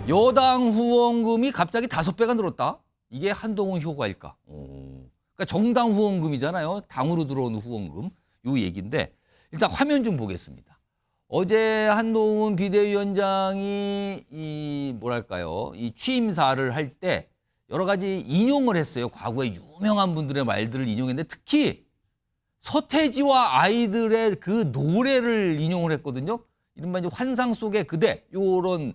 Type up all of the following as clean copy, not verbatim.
여당 후원금이 갑자기 5배가 늘었다? 이게 한동훈 효과일까? 그러니까 정당 후원금이잖아요. 당으로 들어오는 후원금. 요 얘기인데 일단 화면 좀 보겠습니다. 어제 한동훈 비대위원장이 이 취임사를 할 때 여러 가지 인용을 했어요. 과거에 유명한 분들의 말들을 인용했는데 특히 서태지와 아이들의 그 노래를 인용을 했거든요. 이른바 이제 환상 속의 그대 요런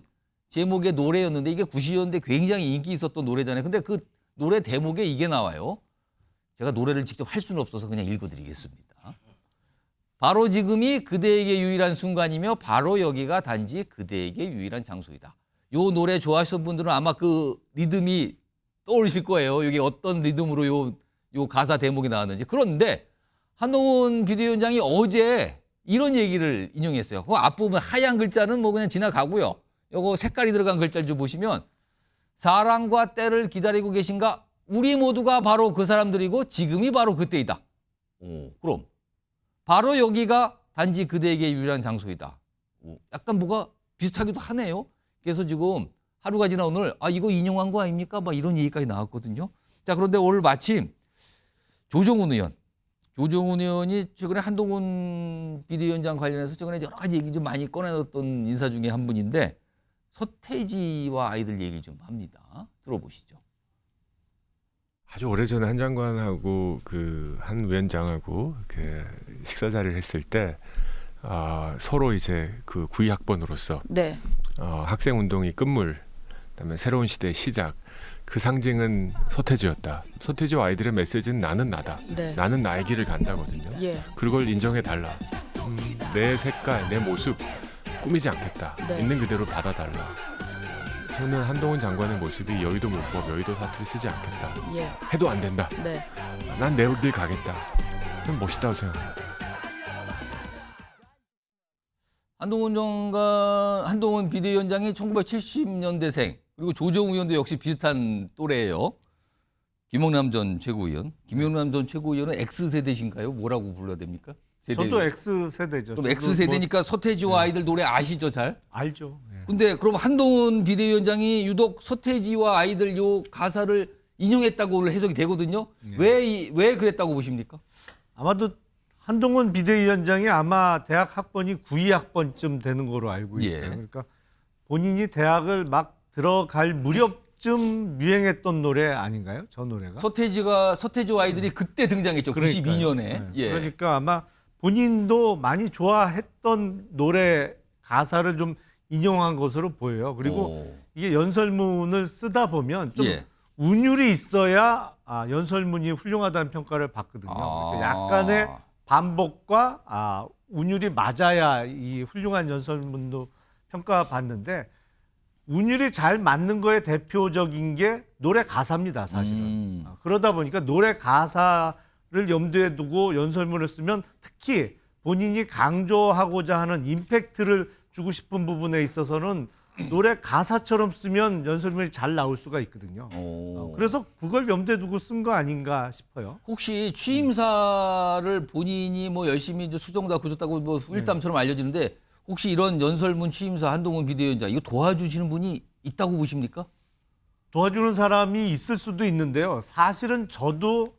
제목의 노래였는데 이게 90년대 굉장히 인기 있었던 노래잖아요. 근데 그 노래 대목에 이게 나와요. 제가 노래를 직접 할 수는 없어서 그냥 읽어드리겠습니다. 바로 지금이 그대에게 유일한 순간이며 바로 여기가 단지 그대에게 유일한 장소이다. 요 노래 좋아하시는 분들은 아마 그 리듬이 떠오르실 거예요. 여기 어떤 리듬으로 요 가사 대목이 나왔는지. 그런데 한동훈 비대위원장이 어제 이런 얘기를 인용했어요. 그 앞부분 하얀 글자는 뭐 그냥 지나가고요. 요거 색깔이 들어간 글자를 좀 보시면 사랑과 때를 기다리고 계신가? 우리 모두가 바로 그 사람들이고 지금이 바로 그때이다. 그럼 바로 여기가 단지 그대에게 유일한 장소이다. 약간 뭐가 비슷하기도 하네요. 그래서 지금 하루가 지나 오늘 이거 인용한 거 아닙니까? 막 이런 얘기까지 나왔거든요. 자, 그런데 오늘 마침 조정훈 의원이 최근에 한동훈 비대위원장 관련해서 최근에 여러 가지 얘기 좀 많이 꺼내놨던 인사 중에 한 분인데 서태지와 아이들 얘기 좀 합니다. 들어보시죠. 아주 오래전에 한 장관하고 그 한 위원장하고 그 식사 자리를 했을 때 서로 이제 그 구의학번으로서 네. 학생 운동이 끝물, 그다음에 새로운 시대의 시작, 그 상징은 서태지였다. 서태지와 아이들의 메시지는 나는 나다. 네. 나는 나의 길을 간다거든요. 예. 그걸 인정해 달라. 내 색깔, 내 모습 꾸미지 않겠다. 네. 있는 그대로 받아달라. 저는 한동훈 장관의 모습이 여의도 문법, 여의도 사투리 쓰지 않겠다. 예. 해도 안 된다. 네. 난 내 길 가겠다. 좀 멋있다고 생각합니다. 한동훈 비대위원장이 1970년대생 그리고 조정우 의원도 역시 비슷한 또래예요. 김영남 전 최고위원. 김영남 전 최고위원은 X세대신가요? 뭐라고 불러야 됩니까? 세대. 저도 X세대죠. 좀 X세대니까 서태지와 아이들 노래 아시죠, 잘? 알죠. 예. 근데 그럼 한동훈 비대위원장이 유독 서태지와 아이들 요 가사를 인용했다고 오늘 해석이 되거든요. 왜 그랬다고 보십니까? 아마도 한동훈 비대위원장이 아마 대학 학번이 92학번쯤 되는 거로 알고 있어요. 예. 그러니까 본인이 대학을 막 들어갈 무렵쯤 유행했던 노래 아닌가요? 저 노래가? 서태지와 아이들이 그때 등장했죠. 그러니까요. 92년에. 네. 예. 그러니까 아마 본인도 많이 좋아했던 노래 가사를 좀 인용한 것으로 보여요. 그리고 이게 연설문을 쓰다 보면 좀 예. 운율이 있어야 연설문이 훌륭하다는 평가를 받거든요. 그러니까 약간의 반복과 운율이 맞아야 이 훌륭한 연설문도 평가받는데 운율이 잘 맞는 거에 대표적인 게 노래 가사입니다, 사실은. 그러다 보니까 노래 가사를 염두에 두고 연설문을 쓰면 특히 본인이 강조하고자 하는 임팩트를 주고 싶은 부분에 있어서는 노래 가사처럼 쓰면 연설문이 잘 나올 수가 있거든요. 그래서 그걸 염두에 두고 쓴 거 아닌가 싶어요. 혹시 취임사를 본인이 뭐 열심히 이제 수정다 고쳤다고 뭐 일담처럼 알려지는데 혹시 이런 연설문 취임사 한동훈 비대위원장 이거 도와주시는 분이 있다고 보십니까? 도와주는 사람이 있을 수도 있는데요. 사실은 저도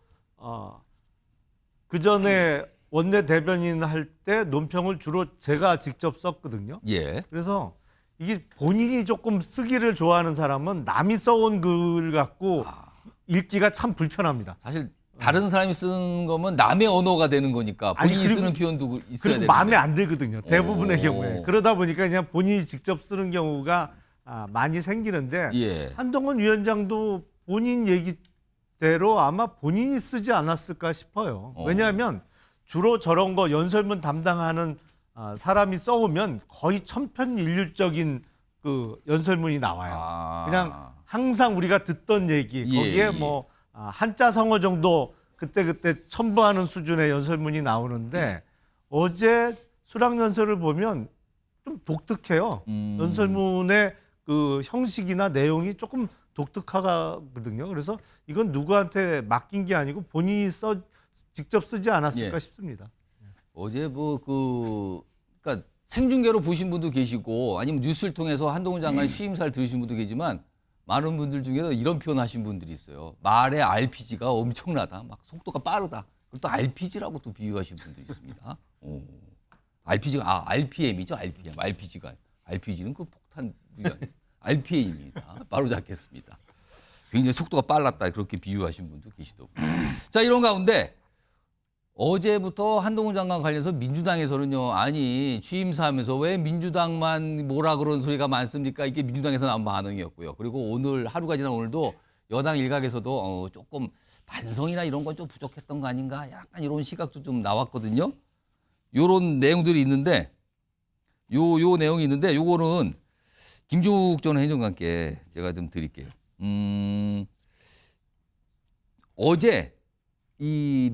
그 전에 원내 대변인 할 때 논평을 주로 제가 직접 썼거든요. 예. 그래서 이게 본인이 조금 쓰기를 좋아하는 사람은 남이 써온 글 갖고 읽기가 참 불편합니다. 사실 다른 사람이 쓰는 거면 남의 언어가 되는 거니까 본인이 쓰는 표현도 있어야 그리고 되는데. 마음에 안 들거든요. 대부분의 경우에. 그러다 보니까 그냥 본인이 직접 쓰는 경우가 많이 생기는데 예. 한동훈 위원장도 본인 얘기대로 아마 본인이 쓰지 않았을까 싶어요. 왜냐하면 주로 저런 거 연설문 담당하는 사람이 써오면 거의 천편일률적인 그 연설문이 나와요. 그냥 항상 우리가 듣던 얘기 거기에 뭐 한자 성어 정도 그때 첨부하는 수준의 연설문이 나오는데 어제 수락연설을 보면 좀 독특해요. 연설문의 그 형식이나 내용이 조금 독특하거든요. 그래서 이건 누구한테 맡긴 게 아니고 본인이 직접 쓰지 않았을까 예. 싶습니다. 어제 그러니까 생중계로 보신 분도 계시고 아니면 뉴스를 통해서 한동훈 장관의 취임사를 들으신 분도 계지만 많은 분들 중에서 이런 표현 하신 분들이 있어요. 말의 RPG가 엄청나다. 막 속도가 빠르다. 그리고 또 RPG라고 또 비유하신 분들이 있습니다. RPG가 RPM이죠. RPM. RPG가 RPG는 그 폭탄 RPM입니다. 바로 잡겠습니다. 굉장히 속도가 빨랐다. 그렇게 비유하신 분도 계시더군요. 자, 이런 가운데 어제부터 한동훈 장관 관련해서 민주당에서는요. 아니 취임사하면서 왜 민주당만 뭐라 그런 소리가 많습니까? 이게 민주당에서 나온 반응이었고요. 그리고 오늘 하루가 지난 오늘도 여당 일각에서도 조금 반성이나 이런 건 좀 부족했던 거 아닌가? 약간 이런 시각도 좀 나왔거든요. 요런 내용들이 있는데 요 내용이 있는데 요거는 김종욱 전 행정관께 제가 좀 드릴게요. 어제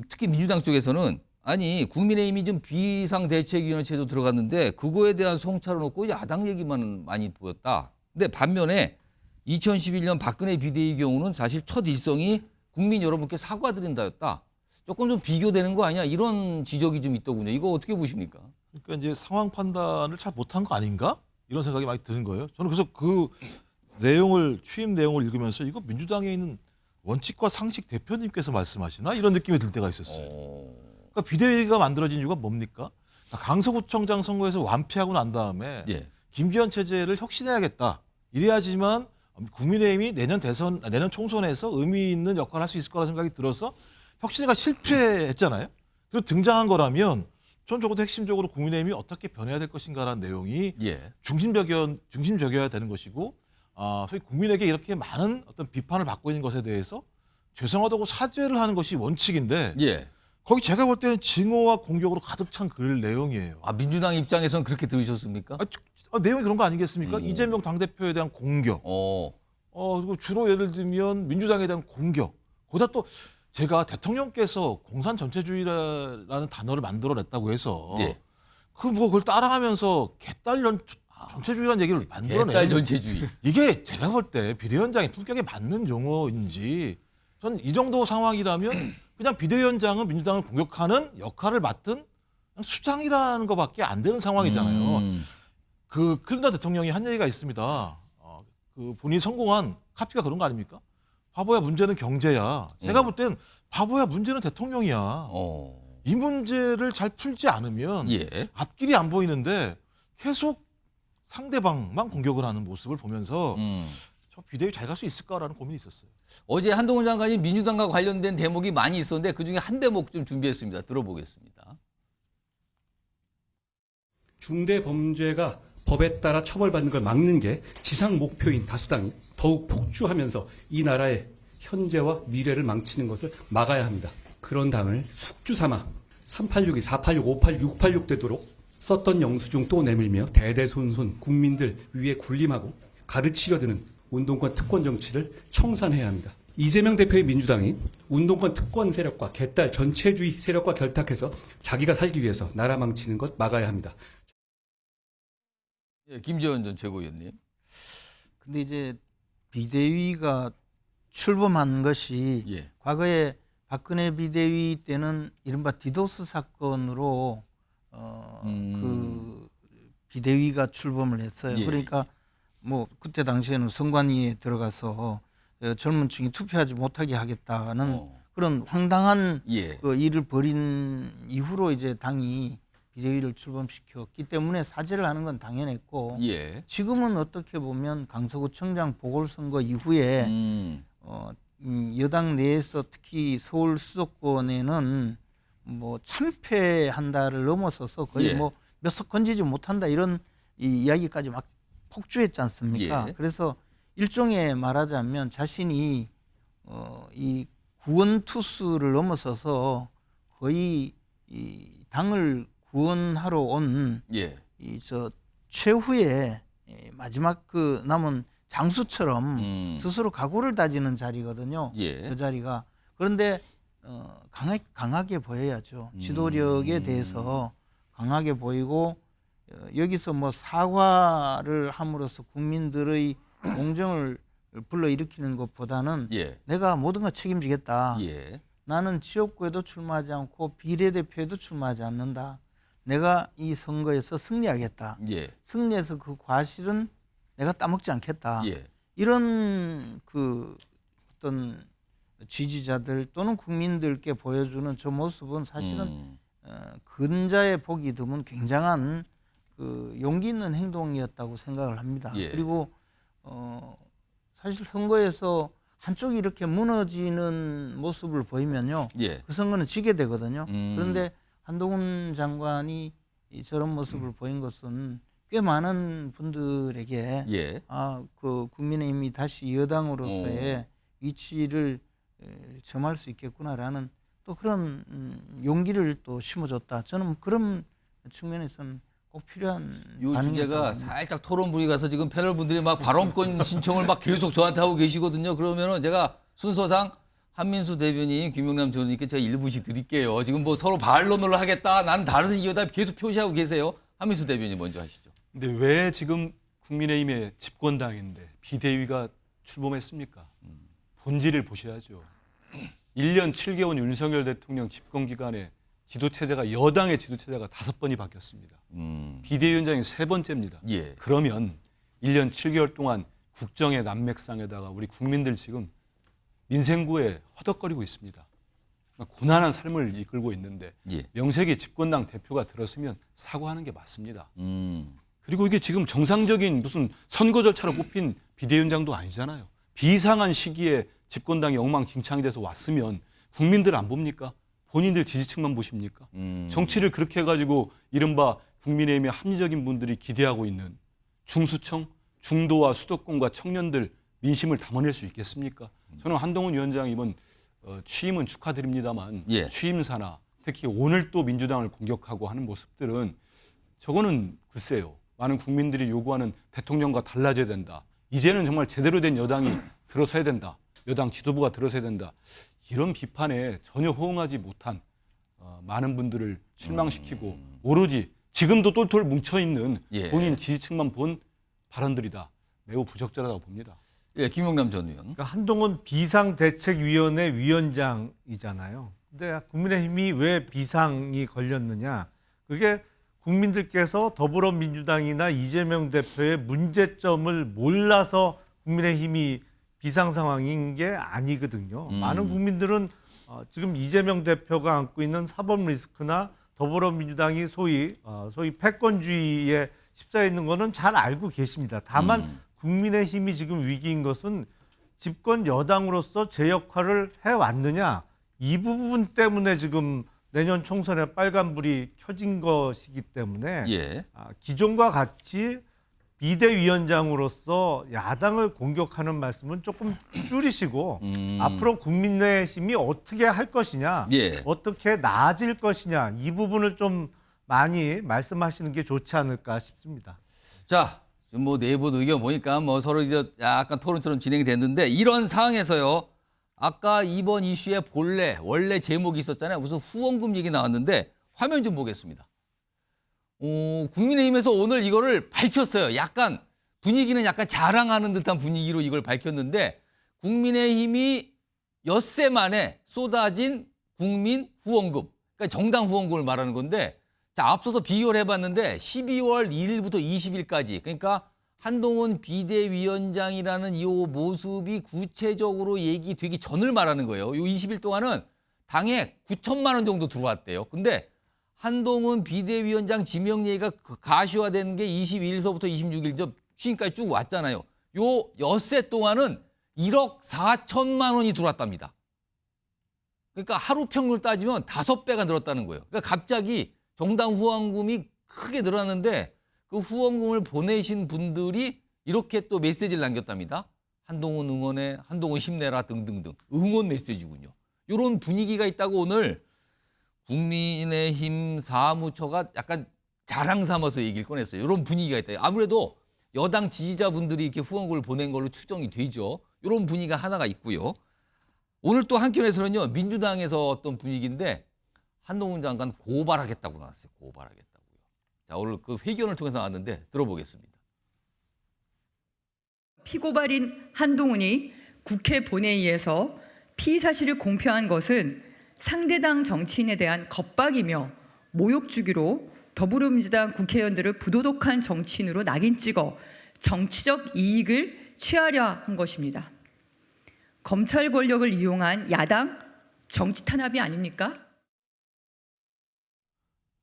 특히 민주당 쪽에서는 아니 국민의힘이 좀 비상대책위원회 제도 들어갔는데 그거에 대한 성찰을 놓고 야당 얘기만 많이 보였다. 근데 반면에 2011년 박근혜 비대위 경우는 사실 첫 일성이 국민 여러분께 사과드린다였다. 조금 좀 비교되는 거 아니야? 이런 지적이 좀 있더군요. 이거 어떻게 보십니까? 그러니까 이제 상황 판단을 잘 못한 거 아닌가? 이런 생각이 많이 드는 거예요. 저는 그래서 그 취임 내용을 읽으면서 이거 민주당에 있는 원칙과 상식 대표님께서 말씀하시나? 이런 느낌이 들 때가 있었어요. 그러니까 비대위가 만들어진 이유가 뭡니까? 강서구청장 선거에서 완패하고 난 다음에 김기현 체제를 혁신해야겠다. 이래야지만 국민의힘이 내년 총선에서 의미 있는 역할을 할 수 있을 거라는 생각이 들어서 혁신회가 실패했잖아요. 그래서 등장한 거라면 전 적어도 핵심적으로 국민의힘이 어떻게 변해야 될 것인가라는 내용이 중심적이어야 되는 것이고 소위 국민에게 이렇게 많은 어떤 비판을 받고 있는 것에 대해서 죄송하다고 사죄를 하는 것이 원칙인데 거기 제가 볼 때는 증오와 공격으로 가득 찬 글 내용이에요. 민주당 입장에서는 그렇게 들으셨습니까? 내용이 그런 거 아니겠습니까? 이재명 당대표에 대한 공격. 그리고 주로 예를 들면 민주당에 대한 공격. 거기다 또 제가 대통령께서 공산 전체주의라는 단어를 만들어냈다고 해서 그걸 따라가면서 개딸 전체주의라는 얘기를 만들어내는 개딸 전체주의. 이게 제가 볼 때 비대위원장의 품격에 맞는 용어인지 전 이 정도 상황이라면 그냥 비대위원장은 민주당을 공격하는 역할을 맡은 수장이라는 것밖에 안 되는 상황이잖아요. 그 클린턴 대통령이 한 얘기가 있습니다. 그 본인이 성공한 카피가 그런 거 아닙니까? 바보야 문제는 경제야. 제가 볼 땐 바보야 문제는 대통령이야. 이 문제를 잘 풀지 않으면 앞길이 안 보이는데 계속 상대방만 공격을 하는 모습을 보면서 저 비대위 잘 갈 수 있을까라는 고민이 있었어요. 어제 한동훈 장관이 민주당과 관련된 대목이 많이 있었는데 그중에 한 대목 좀 준비했습니다. 들어보겠습니다. 중대 범죄가 법에 따라 처벌받는 걸 막는 게 지상 목표인 다수당이 더욱 폭주하면서 이 나라의 현재와 미래를 망치는 것을 막아야 합니다. 그런 당을 숙주 삼아 386이 486, 586, 686 되도록 썼던 영수증 또 내밀며 대대손손 국민들 위에 군림하고 가르치려 드는 운동권 특권 정치를 청산해야 합니다. 이재명 대표의 민주당이 운동권 특권 세력과 개딸 전체주의 세력과 결탁해서 자기가 살기 위해서 나라 망치는 것 막아야 합니다. 김재원 전 최고위원님. 근데 이제 비대위가 출범한 것이 과거에 박근혜 비대위 때는 이른바 디도스 사건으로 그 비대위가 출범을 했어요. 그러니까 뭐 그때 당시에는 선관위에 들어가서 젊은 층이 투표하지 못하게 하겠다는 그런 황당한 그 일을 벌인 이후로 이제 당이 비대위를 출범시켰기 때문에 사죄를 하는 건 당연했고 지금은 어떻게 보면 강서구청장 보궐선거 이후에 여당 내에서 특히 서울 수도권에는 뭐 참패한다를 넘어서서 거의 뭐 몇 석 건지지 못한다 이런 이야기까지 막 폭주했지 않습니까? 그래서 일종의 말하자면 자신이 이 구원투수를 넘어서서 거의 이 당을 구원하러 온 이 저 최후의 마지막 그 남은 장수처럼 스스로 각오를 다지는 자리거든요. 그 자리가. 그런데 강하게 보여야죠. 지도력에 대해서 강하게 보이고 여기서 뭐 사과를 함으로써 국민들의 공정을 불러일으키는 것보다는 내가 모든 걸 책임지겠다. 나는 지역구에도 출마하지 않고 비례대표에도 출마하지 않는다. 내가 이 선거에서 승리하겠다. 예. 승리해서 그 과실은 내가 따먹지 않겠다. 예. 이런 그 어떤 지지자들 또는 국민들께 보여주는 저 모습은 사실은 근자에 보기 드문 굉장한 그 용기 있는 행동이었다고 생각을 합니다. 예. 그리고 사실 선거에서 한쪽이 이렇게 무너지는 모습을 보이면요, 예. 그 선거는 지게 되거든요. 그런데 한동훈 장관이 저런 모습을 보인 것은 꽤 많은 분들에게 예. 그 국민의힘이 다시 여당으로서의 위치를 점할 수 있겠구나라는 또 그런 용기를 또 심어줬다. 저는 그런 측면에서는 꼭 필요한 요 반응이었다고 주제가 봅니다. 살짝 토론 분위 가서 지금 패널 분들이 막 발언권 신청을 막 계속 저한테 하고 계시거든요. 그러면은 제가 순서상 한민수 대변인, 김용남 전 의원님께 제가 1분씩 드릴게요. 지금 뭐 서로 반론을 하겠다, 나는 다른 이유다 계속 표시하고 계세요. 한민수 대변인 먼저 하시죠. 근데 왜 지금 국민의힘의 집권당인데 비대위가 출범했습니까? 본질을 보셔야죠. 1년 7개월 윤석열 대통령 집권 기간에 지도체제가 여당의 지도체제가 5번이 바뀌었습니다. 비대위원장이 3번째입니다. 예. 그러면 1년 7개월 동안 국정의 난맥상에다가 우리 국민들 지금 민생구에 허덕거리고 있습니다. 고난한 삶을 이끌고 있는데 예. 명색이 집권당 대표가 들었으면 사과하는 게 맞습니다. 음. 그리고 이게 지금 정상적인 무슨 선거 절차로 뽑힌 비대위원장도 아니잖아요. 비상한 시기에 집권당이 엉망진창이 돼서 왔으면 국민들 안 봅니까? 본인들 지지층만 보십니까? 정치를 그렇게 해가지고 이른바 국민의힘의 합리적인 분들이 기대하고 있는 중수청, 중도와 수도권과 청년들 민심을 담아낼 수 있겠습니까? 저는 한동훈 위원장 이번 취임은 축하드립니다만 예. 취임사나 특히 오늘 또 민주당을 공격하고 하는 모습들은 저거는 글쎄요. 많은 국민들이 요구하는 대통령과 달라져야 된다. 이제는 정말 제대로 된 여당이 들어서야 된다. 여당 지도부가 들어서야 된다. 이런 비판에 전혀 호응하지 못한 많은 분들을 실망시키고 오로지 지금도 똘똘 뭉쳐있는 예. 본인 지지층만 본 발언들이다. 매우 부적절하다고 봅니다. 예, 김용남 전 의원. 그러니까 한동훈 비상대책위원회 위원장이잖아요. 근데 국민의힘이 왜 비상이 걸렸느냐? 그게 국민들께서 더불어민주당이나 이재명 대표의 문제점을 몰라서 국민의힘이 비상 상황인 게 아니거든요. 많은 국민들은 지금 이재명 대표가 안고 있는 사법 리스크나 더불어민주당이 소위 패권주의에 휩싸여 있는 거는 잘 알고 계십니다. 다만 국민의힘이 지금 위기인 것은 집권 여당으로서 제 역할을 해왔느냐, 이 부분 때문에 지금 내년 총선에 빨간불이 켜진 것이기 때문에 예. 기존과 같이 비대위원장으로서 야당을 공격하는 말씀은 조금 줄이시고 앞으로 국민의힘이 어떻게 할 것이냐, 예. 어떻게 나아질 것이냐, 이 부분을 좀 많이 말씀하시는 게 좋지 않을까 싶습니다. 자, 지금 뭐 내부 의견 보니까 뭐 서로 이제 약간 토론처럼 진행이 됐는데 이런 상황에서요. 아까 이번 이슈의 원래 제목이 있었잖아요. 무슨 후원금 얘기 나왔는데 화면 좀 보겠습니다. 국민의힘에서 오늘 이거를 밝혔어요. 약간 분위기는 약간 자랑하는 듯한 분위기로 이걸 밝혔는데 국민의힘이 엿새 만에 쏟아진 국민 후원금, 그러니까 정당 후원금을 말하는 건데 자, 앞서서 비교를 해봤는데 12월 1일부터 20일까지 그러니까 한동훈 비대위원장이라는 이 모습이 구체적으로 얘기되기 전을 말하는 거예요. 이 20일 동안은 당에 9천만 원 정도 들어왔대요. 근데 한동훈 비대위원장 지명 얘기가 가시화되는 게 22일서부터 26일 취임까지 쭉 왔잖아요. 요 엿새 동안은 1억 4천만 원이 들어왔답니다. 그러니까 하루 평균을 따지면 5배가 늘었다는 거예요. 그러니까 갑자기 정당 후원금이 크게 늘었는데 그 후원금을 보내신 분들이 이렇게 또 메시지를 남겼답니다. 한동훈 응원해, 한동훈 힘내라 등등등. 응원 메시지군요. 이런 분위기가 있다고 오늘 국민의힘 사무처가 약간 자랑 삼아서 얘기를 꺼냈어요. 이런 분위기가 있다. 아무래도 여당 지지자분들이 이렇게 후원금을 보낸 걸로 추정이 되죠. 이런 분위기가 하나가 있고요. 오늘 또 한편에서는요. 민주당에서 어떤 분위기인데 한동훈 장관 고발하겠다고 나왔어요. 고발하겠다고요. 자, 오늘 그 회견을 통해서 나왔는데 들어보겠습니다. 피고발인 한동훈이 국회 본회의에서 피의 사실을 공표한 것은 상대당 정치인에 대한 겁박이며 모욕 주기로 더불어민주당 국회의원들을 부도덕한 정치인으로 낙인 찍어 정치적 이익을 취하려 한 것입니다. 검찰 권력을 이용한 야당 정치 탄압이 아닙니까?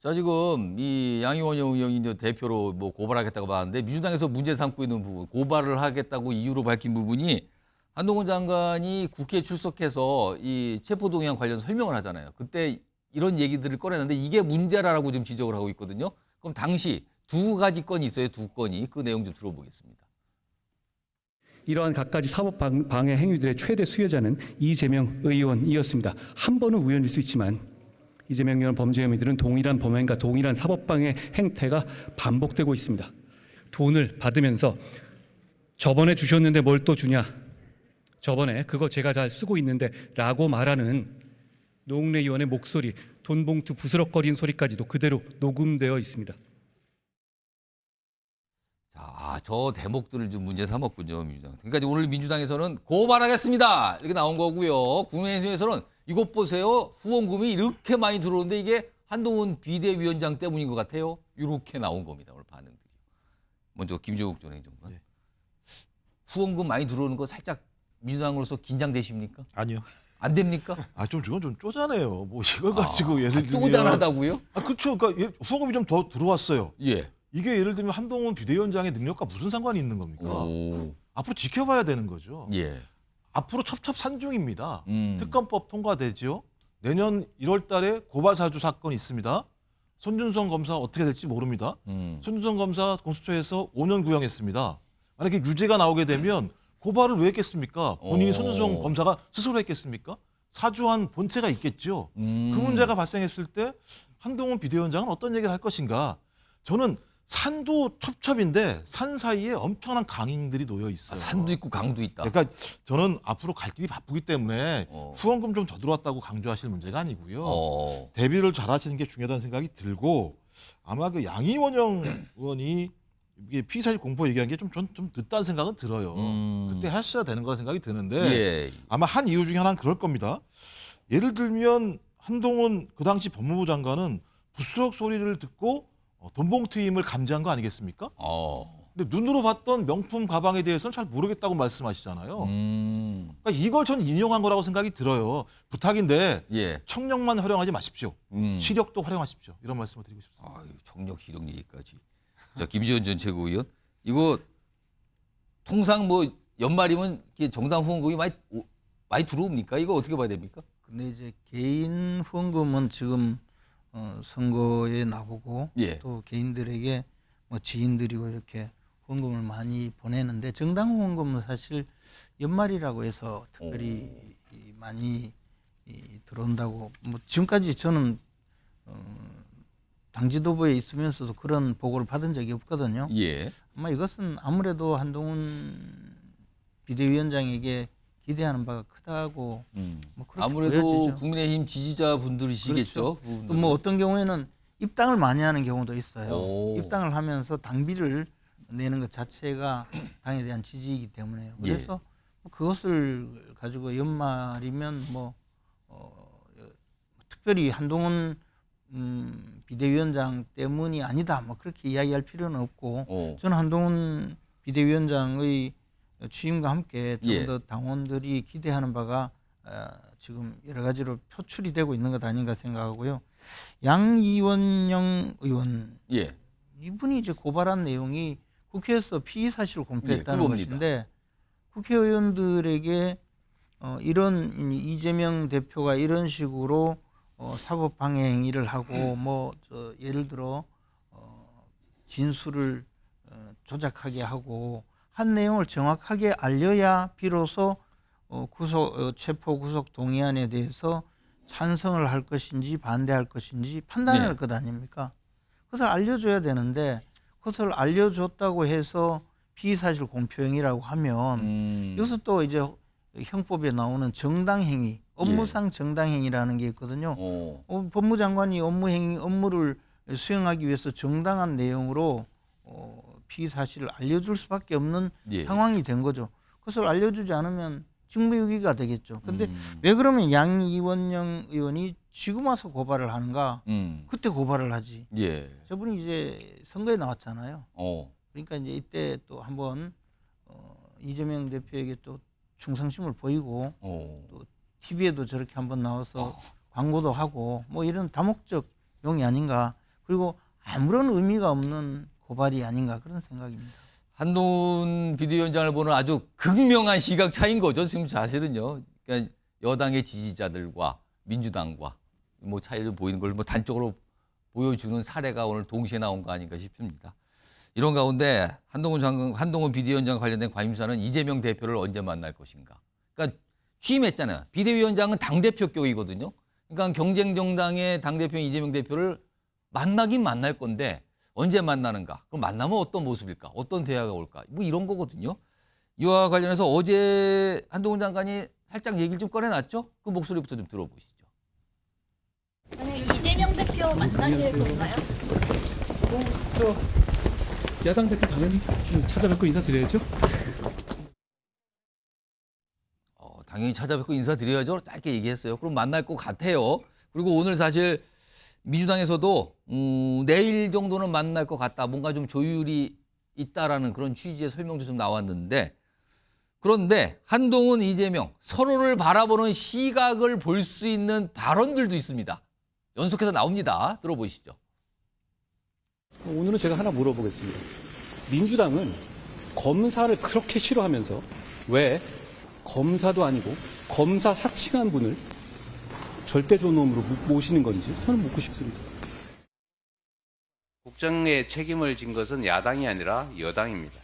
자, 지금 이 양희원 의원이 이제 대표로 뭐 고발하겠다고 하는데 민주당에서 문제 삼고 있는 부분, 고발을 하겠다고 이유로 밝힌 부분이 한동훈 장관이 국회에 출석해서 이 체포동의안 관련 설명을 하잖아요. 그때 이런 얘기들을 꺼내는데 이게 문제라고 좀 지적을 하고 있거든요. 그럼 당시 두 가지 건이 있어요. 두 건이. 그 내용 좀 들어보겠습니다. 이러한 갖가지 사법 방해 행위들의 최대 수혜자는 이재명 의원이었습니다. 한 번은 우연일 수 있지만 이재명 의원 범죄 혐의들은 동일한 범행과 동일한 사법 방해 행태가 반복되고 있습니다. 돈을 받으면서 저번에 주셨는데 뭘 또 주냐? 저번에 그거 제가 잘 쓰고 있는데 라고 말하는 노웅래 의원의 목소리, 돈봉투 부스럭거리는 소리까지도 그대로 녹음되어 있습니다. 자, 저 대목들을 좀 문제 삼았군요, 민주당. 그러니까 오늘 민주당에서는 고발하겠습니다. 이렇게 나온 거고요. 국민의힘에서는 이것 보세요. 후원금이 이렇게 많이 들어오는데 이게 한동훈 비대위원장 때문인 것 같아요. 이렇게 나온 겁니다. 오늘 반응들이. 먼저 김종욱 전 행정관. 네. 후원금 많이 들어오는 거 살짝 민주당으로서 긴장되십니까? 아니요. 안 됩니까? 저건 좀 쪼잔해요. 뭐 이걸 가지고 예를 들면 쪼잔하다고요? 그렇죠. 그러니까 후원금이 좀 더 들어왔어요. 예. 이게 예를 들면 한동훈 비대위원장의 능력과 무슨 상관이 있는 겁니까? 오. 앞으로 지켜봐야 되는 거죠. 예. 앞으로 첩첩산중입니다. 음. 특검법 통과되죠. 내년 1월 달에 고발사주 사건이 있습니다. 손준성 검사 어떻게 될지 모릅니다. 손준성 검사 공수처에서 5년 구형했습니다. 만약에 유죄가 나오게 되면 고발을 왜 했겠습니까? 본인이 손준성 검사가 스스로 했겠습니까? 사주한 본체가 있겠죠. 그 문제가 발생했을 때 한동훈 비대위원장은 어떤 얘기를 할 것인가? 저는 산도 첩첩인데 산 사이에 엄청난 강인들이 놓여 있어요. 산도 있고 강도 있다. 그러니까 저는 앞으로 갈 길이 바쁘기 때문에 후원금 좀 더 들어왔다고 강조하실 문제가 아니고요. 대비를 잘하시는 게 중요하다는 생각이 들고 아마 그 양희원영 의원이 이게 피의사실 공포 얘기한 게 좀 늦다는 생각은 들어요. 그때 하셔야 되는 거라 생각이 드는데 예. 아마 한 이유 중에 하나는 그럴 겁니다. 예를 들면 한동훈 그 당시 법무부 장관은 부스럭 소리를 듣고 돈봉투임을 감지한 거 아니겠습니까? 근데 눈으로 봤던 명품 가방에 대해서는 잘 모르겠다고 말씀하시잖아요. 그러니까 이걸 저는 인용한 거라고 생각이 들어요. 부탁인데 예. 청력만 활용하지 마십시오. 시력도 활용하십시오. 이런 말씀을 드리고 싶습니다. 아유, 청력 시력 얘기까지. 자, 김지원 전 최고위원. 이거 통상 뭐 연말이면 이렇게 정당 후원금이 많이 들어옵니까? 이거 어떻게 봐야 됩니까? 근데 이제 개인 후원금은 지금 선거에 나오고 예. 또 개인들에게 뭐 지인들이고 이렇게 후원금을 많이 보내는데 정당 후원금은 사실 연말이라고 해서 특별히 많이 들어온다고 뭐 지금까지 저는 당 지도부에 있으면서도 그런 보고를 받은 적이 없거든요. 예. 아마 이것은 아무래도 한동훈 비대위원장에게 기대하는 바가 크다고 뭐 그렇게 아무래도 보여지죠. 국민의힘 지지자분들이시겠죠. 또 뭐 어떤 경우에는 입당을 많이 하는 경우도 있어요. 오. 입당을 하면서 당비를 내는 것 자체가 당에 대한 지지이기 때문에요. 그래서 그것을 가지고 연말이면 뭐 특별히 한동훈 비대위원장 때문이 아니다. 뭐 그렇게 이야기할 필요는 없고 저는 한동훈 비대위원장의 취임과 함께 좀 더 당원들이 기대하는 바가 지금 여러 가지로 표출이 되고 있는 것 아닌가 생각하고요. 양이원영 의원 이분이 이제 고발한 내용이 국회에서 피의 사실을 공표했다는 것인데 국회의원들에게 이런 이재명 대표가 이런 식으로 사법 방해 행위를 하고 뭐 예를 들어 진술을 조작하게 하고 한 내용을 정확하게 알려야 비로소 체포 구속 동의안에 대해서 찬성을 할 것인지 반대할 것인지 판단할 것 아닙니까? 그것을 알려줘야 되는데 그것을 알려줬다고 해서 피의사실 공표행위라고 하면 이것은 또 이제 형법에 나오는 정당행위, 업무상 정당행위라는 게 있거든요. 법무장관이 업무를 수행하기 위해서 정당한 내용으로 피의사실을 알려줄 수밖에 없는 상황이 된 거죠. 그것을 알려주지 않으면 직무유기가 되겠죠. 그런데 왜 그러면 양이원영 의원이 지금 와서 고발을 하는가? 그때 고발을 하지. 예. 저분이 이제 선거에 나왔잖아요. 어. 그러니까 이제 이때 또 한번 이재명 대표에게 또 충성심을 보이고 또 TV에도 저렇게 한번 나와서 광고도 하고 뭐 이런 다목적 용이 아닌가. 그리고 아무런 의미가 없는 고발이 아닌가 그런 생각입니다. 한동훈 비대위원장을 보는 아주 극명한 시각 차이인 거죠. 지금 사실은요. 그러니까 여당의 지지자들과 민주당과 뭐 차이를 보이는 걸 뭐 단적으로 보여주는 사례가 오늘 동시에 나온 거 아닌가 싶습니다. 이런 가운데 한동훈 비대위원장 관련된 관심사는 이재명 대표를 언제 만날 것인가. 그러니까 취임했잖아요. 비대위원장은 당대표격이거든요. 그러니까 경쟁 정당의 당대표인 이재명 대표를 만나긴 만날 건데 언제 만나는가? 그럼 만나면 어떤 모습일까? 어떤 대화가 올까? 뭐 이런 거거든요. 이와 관련해서 어제 한동훈 장관이 살짝 얘기를 좀 꺼내놨죠? 그 목소리부터 좀 들어보시죠. 이재명 대표 만나실 건가요? 야당 대표 당연히 찾아뵙고 인사드려야죠. 당연히 찾아뵙고 인사드려야죠. 짧게 얘기했어요. 그럼 만날 것 같아요. 그리고 오늘 사실 민주당에서도 내일 정도는 만날 것 같다. 뭔가 좀 조율이 있다라는 그런 취지의 설명도 좀 나왔는데 그런데 한동훈, 이재명 서로를 바라보는 시각을 볼 수 있는 발언들도 있습니다. 연속해서 나옵니다. 들어보시죠. 오늘은 제가 하나 물어보겠습니다. 민주당은 검사를 그렇게 싫어하면서 왜 검사도 아니고 검사 사칭한 분을 절대 존엄으로 모시는 건지 저는 묻고 싶습니다. 국정에 책임을 진 것은 야당이 아니라 여당입니다.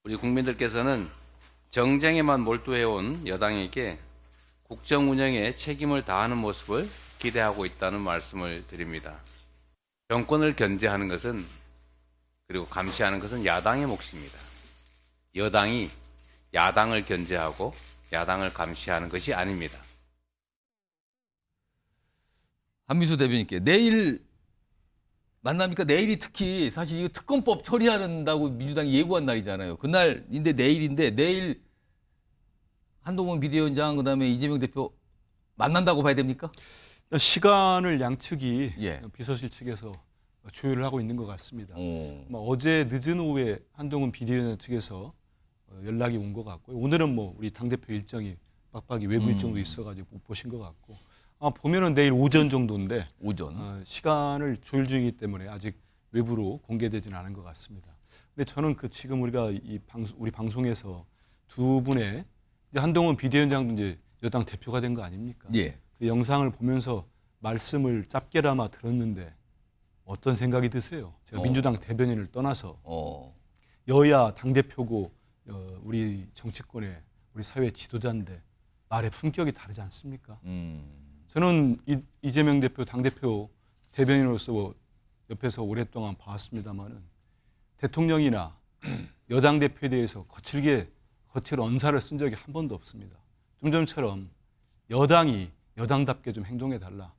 우리 국민들께서는 정쟁에만 몰두해온 여당에게 국정 운영에 책임을 다하는 모습을 기대하고 있다는 말씀을 드립니다. 정권을 견제하는 것은 그리고 감시하는 것은 야당의 몫입니다. 여당이 야당을 견제하고 야당을 감시하는 것이 아닙니다. 한미수 대변인께 내일 만납니까? 내일이 특히 사실 이거 특검법 처리한다고 민주당이 예고한 날이잖아요. 그날인데 내일인데 내일 한동훈 비대위원장 그다음에 이재명 대표 만난다고 봐야 됩니까? 시간을 양측이 예. 비서실 측에서 조율을 하고 있는 것 같습니다. 어제 늦은 오후에 한동훈 비대위원장 측에서 연락이 온 것 같고요. 오늘은 뭐 우리 당대표 일정이 빡빡이 외부 일정도 있어가지고 못 보신 것 같고 보면은 내일 오전 정도인데 오전. 시간을 시간을 조율 중이기 때문에 아직 외부로 공개되지는 않은 것 같습니다. 근데 저는 그 지금 우리가 우리 방송에서 두 분의 이제 한동훈 비대위원장도 이제 여당 대표가 된 거 아닙니까? 예. 그 영상을 보면서 말씀을 짧게나마 들었는데 어떤 생각이 드세요? 제가 민주당 대변인을 떠나서 여야 당대표고 우리 정치권의 우리 사회 지도자인데 말의 품격이 다르지 않습니까? 저는 이재명 대표 당대표 대변인으로서 옆에서 오랫동안 봐왔습니다마는 대통령이나 여당 대표에 대해서 거칠 언사를 쓴 적이 한 번도 없습니다. 좀 전처럼 여당이 여당답게 좀 행동해달라.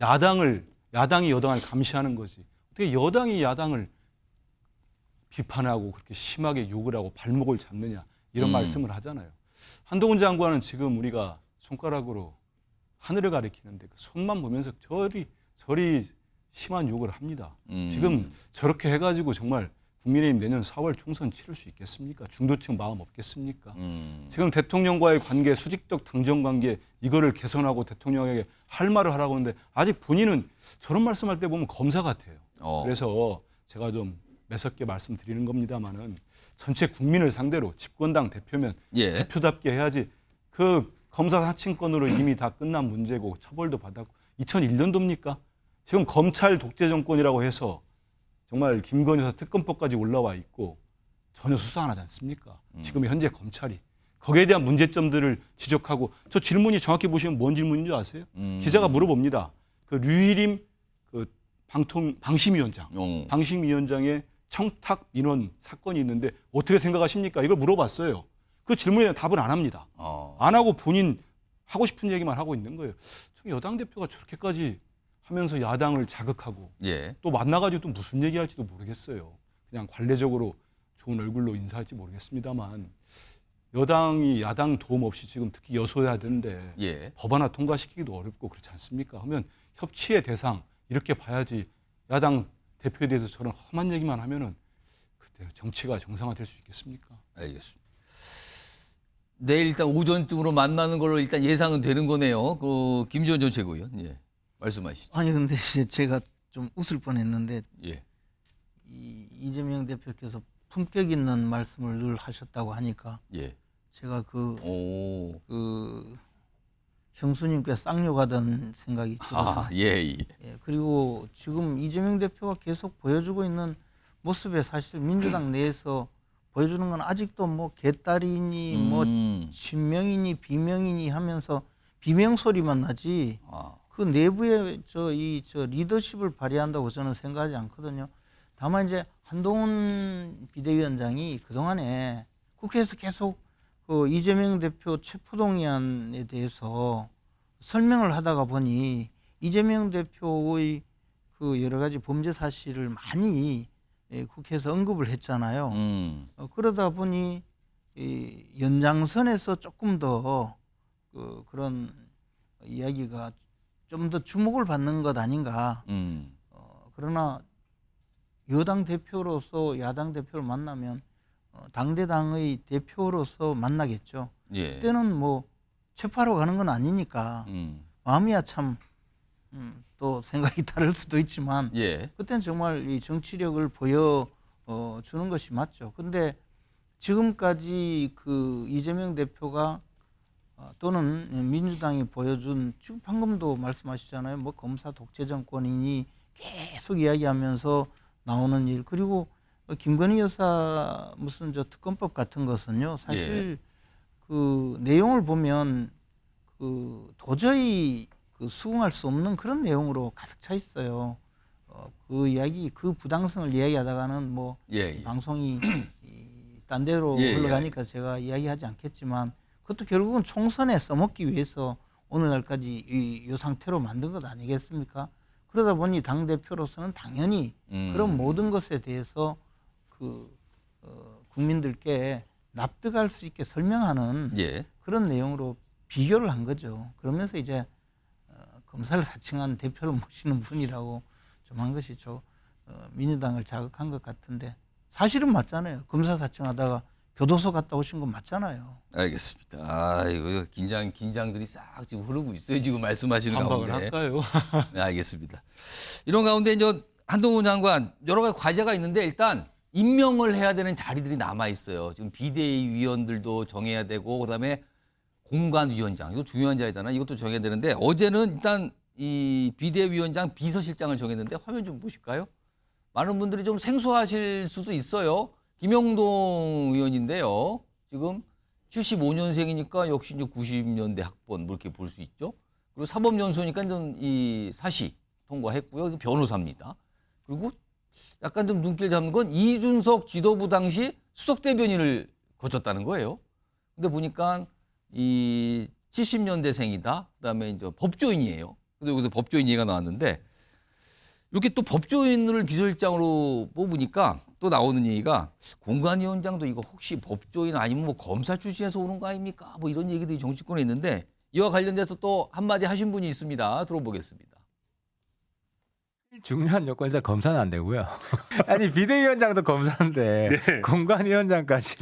야당이 여당을 감시하는 거지. 어떻게 여당이 야당을 비판하고 그렇게 심하게 욕을 하고 발목을 잡느냐 이런 말씀을 하잖아요. 한동훈 장관은 지금 우리가 손가락으로 하늘을 가리키는데 그 손만 보면서 저리 심한 욕을 합니다. 지금 저렇게 해가지고 정말 국민의힘 내년 4월 총선 치를 수 있겠습니까? 중도층 마음 없겠습니까? 지금 대통령과의 관계, 수직적 당정 관계 이거를 개선하고 대통령에게 할 말을 하라고 하는데 아직 본인은 저런 말씀할 때 보면 검사 같아요. 그래서 제가 좀 매섭게 말씀드리는 겁니다만은 전체 국민을 상대로 집권당 대표면 대표답게 해야지 그 검사 사칭권으로 이미 다 끝난 문제고 처벌도 받았고 2001년도입니까? 지금 검찰 독재 정권이라고 해서 정말 김건희 여사 특검법까지 올라와 있고 전혀 수사 안 하지 않습니까? 지금 현재 검찰이 거기에 대한 문제점들을 지적하고 저 질문이 정확히 보시면 뭔 질문인 줄 아세요? 기자가 물어봅니다. 그 류일임 그 방심위원장의 청탁 민원 사건이 있는데 어떻게 생각하십니까? 이걸 물어봤어요. 그 질문에 답을 안 합니다. 안 하고 본인 하고 싶은 얘기만 하고 있는 거예요. 여당 대표가 저렇게까지 하면서 야당을 자극하고 또 만나가지고 또 무슨 얘기할지도 모르겠어요. 그냥 관례적으로 좋은 얼굴로 인사할지 모르겠습니다만 여당이 야당 도움 없이 지금 특히 여소야대인데 예. 법 하나 통과시키기도 어렵고 그렇지 않습니까? 하면 협치의 대상 이렇게 봐야지 야당 대표에 대해서 저런 험한 얘기만 하면은 그때 정치가 정상화될 수 있겠습니까? 알겠습니다. 내일 일단 오전쯤으로 만나는 걸로 일단 예상은 되는 거네요. 김지원 전 최고위원, 예, 말씀하시죠. 아니 근데 이제 제가 좀 웃을 뻔했는데 예, 이재명 대표께서 품격 있는 말씀을 늘 하셨다고 하니까 예. 제가 그 오, 형수님께 쌍욕하던 생각이 들어서 예, 예. 예, 그리고 지금 이재명 대표가 계속 보여주고 있는 모습에 사실 민주당 내에서 보여주는 건 아직도 뭐 개딸이니 뭐 친명이니 비명이니 하면서 비명 소리만 나지 그 내부에 저 리더십을 발휘한다고 저는 생각하지 않거든요. 다만 이제 한동훈 비대위원장이 그동안에 국회에서 계속 그 이재명 대표 체포동의안에 대해서 설명을 하다가 보니 이재명 대표의 그 여러 가지 범죄 사실을 많이 국회에서 언급을 했잖아요. 그러다 보니 이 연장선에서 조금 더 그런 이야기가 좀 더 주목을 받는 것 아닌가. 그러나 여당 대표로서 야당 대표를 만나면 당대당의 대표로서 만나겠죠. 예. 그때는 뭐 체포하러 가는 건 아니니까 마음이야 참 또 생각이 다를 수도 있지만 예. 그때는 정말 이 정치력을 보여 주는 것이 맞죠. 근데 지금까지 그 이재명 대표가 또는 민주당이 보여준 지금 방금도 말씀하시잖아요. 뭐 검사 독재 정권이니 계속 이야기하면서 나오는 일 그리고 김건희 여사 무슨 저 특검법 같은 것은요. 사실 그 내용을 보면 그 도저히 그 수긍할 수 없는 그런 내용으로 가득 차 있어요. 그 이야기 그 부당성을 이야기하다가는 뭐 방송이 딴 데로 흘러가니까 제가 이야기하지 않겠지만 그것도 결국은 총선에 써먹기 위해서 오늘날까지 이 상태로 만든 것 아니겠습니까? 그러다 보니 당 대표로서는 당연히 그런 모든 것에 대해서 국민들께 납득할 수 있게 설명하는 그런 내용으로 비교를 한 거죠. 그러면서 이제 검사를 사칭한 대표를 모시는 분이라고 좀 한 것이 민주당을 자극한 것 같은데 사실은 맞잖아요. 검사 사칭하다가 교도소 갔다 오신 건 맞잖아요. 알겠습니다. 아, 이거 긴장들이 싹 지금 흐르고 있어요. 지금 말씀하시는 반박을 가운데. 할까요? 네, 알겠습니다. 이런 가운데 이제 한동훈 장관 여러 가지 과제가 있는데 일단 임명을 해야 되는 자리들이 남아 있어요. 지금 비대위원들도 정해야 되고 그다음에 공관위원장 이거 중요한 자리잖아요. 이것도 정해야 되는데 어제는 일단 이 비대위원장 비서실장을 정했는데 화면 좀 보실까요? 많은 분들이 좀 생소하실 수도 있어요. 김영동 의원인데요. 지금 75년생이니까 역시 이제 90년대 학번 뭐 이렇게 볼 수 있죠. 그리고 사법연수니까 좀 이 사시 통과했고요. 변호사입니다. 그리고 약간 좀 눈길 잡는 건 이준석 지도부 당시 수석대변인을 거쳤다는 거예요. 근데 보니까 이 70년대생이다. 그다음에 이제 법조인이에요. 근데 여기서 법조인 얘기가 나왔는데 이렇게 또 법조인을 비서실장으로 뽑으니까 또 나오는 얘기가 공관위원장도 이거 혹시 법조인 아니면 뭐 검사 출신에서 오는 거 아닙니까? 뭐 이런 얘기들이 정치권에 있는데 이와 관련돼서 또 한마디 하신 분이 있습니다. 들어보겠습니다. 중요한 요건이다. 검사는 안 되고요. 아니 비대위원장도 검사인데 공관위원장까지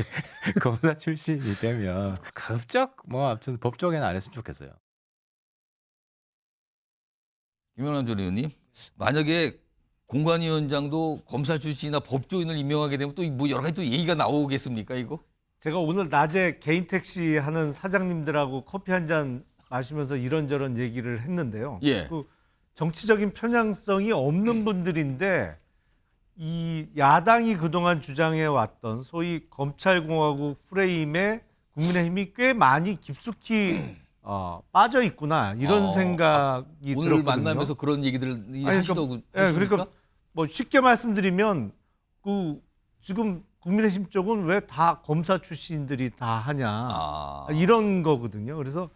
검사 출신이 되면 가급적 뭐 아무튼 법조계는 안 했으면 좋겠어요. 김영남 전 의원님, 만약에 공관위원장도 검사 출신이나 법조인을 임명하게 되면 또 뭐 여러 가지 또 얘기가 나오겠습니까 이거? 제가 오늘 낮에 개인 택시 하는 사장님들하고 커피 한 잔 마시면서 이런저런 얘기를 했는데요. 그 정치적인 편향성이 없는 분들인데 이 야당이 그동안 주장해 왔던 소위 검찰공화국 프레임에 국민의힘이 꽤 많이 깊숙이 빠져 있구나 이런 생각이 오늘 들었거든요. 만나면서 그런 얘기들을 하시더군요. 그러니까 뭐 쉽게 말씀드리면 그 지금 국민의힘 쪽은 왜 다 검사 출신들이 다 하냐 이런 거거든요. 그래서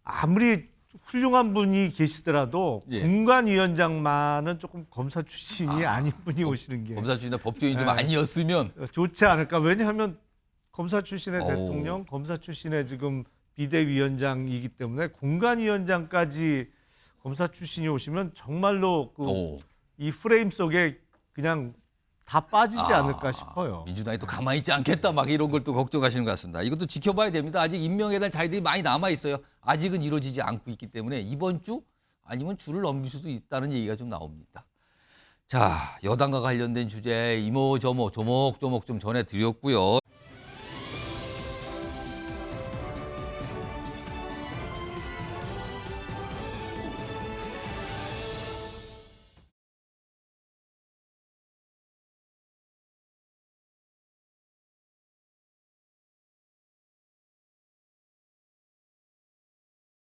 아무리 훌륭한 분이 계시더라도 공관위원장만은 조금 검사 출신이 아닌 분이 오시는 게 검사 출신이나 법조인 좀 아니었으면 좋지 않을까. 왜냐하면 검사 출신의 오. 대통령, 검사 출신의 지금 비대위원장이기 때문에 공관위원장까지 검사 출신이 오시면 정말로 오. 이 프레임 속에 그냥 다 빠지지 않을까 싶어요. 민주당이 또 가만히 있지 않겠다 막 이런 걸 또 걱정하시는 것 같습니다. 이것도 지켜봐야 됩니다. 아직 임명에 대한 자리들이 많이 남아 있어요. 아직은 이루어지지 않고 있기 때문에 이번 주 아니면 주를 넘길 수도 있다는 얘기가 좀 나옵니다. 자, 여당과 관련된 주제 이모저모 조목조목 좀 전해드렸고요.